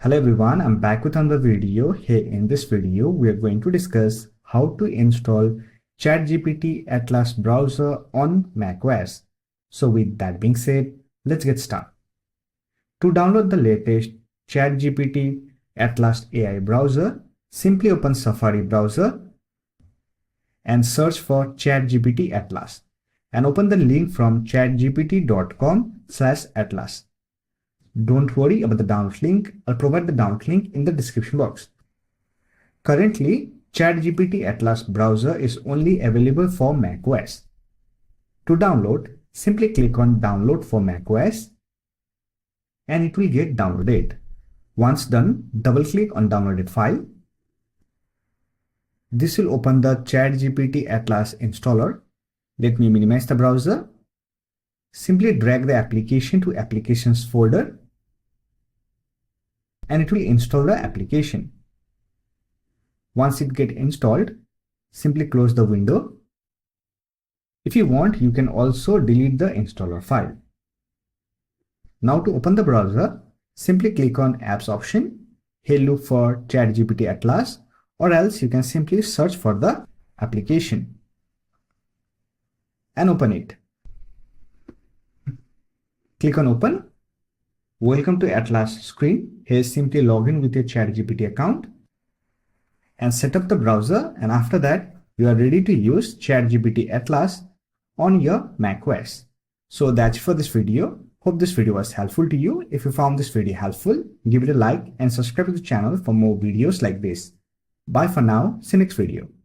Hello everyone, I'm back with another video. Here in this video, we are going to discuss how to install ChatGPT Atlas browser on macOS. So with that being said, let's get started. To download the latest ChatGPT Atlas AI browser, simply open Safari browser and search for ChatGPT Atlas and open the link from chatgpt.com/atlas. Don't worry about the download link. I'll provide the download link in the description box. Currently, ChatGPT Atlas browser is only available for macOS. To download, simply click on Download for macOS and it will get downloaded. Once done, double-click on downloaded file. This will open the ChatGPT Atlas installer. Let me minimize the browser. Simply drag the application to Applications folder and it will install the application. Once it gets installed, simply close the window. If you want, you can also delete the installer file. Now to open the browser, simply click on Apps option. Here look for ChatGPT Atlas, or else you can simply search for the application and open it. Click on Open. Welcome to Atlas screen. Here simply log in with your ChatGPT account and set up the browser, and after that you are ready to use ChatGPT Atlas on your macOS. So that's for this video. Hope this video was helpful to you. If you found this video helpful, give it a like and subscribe to the channel for more videos like this. Bye for now. See you next video.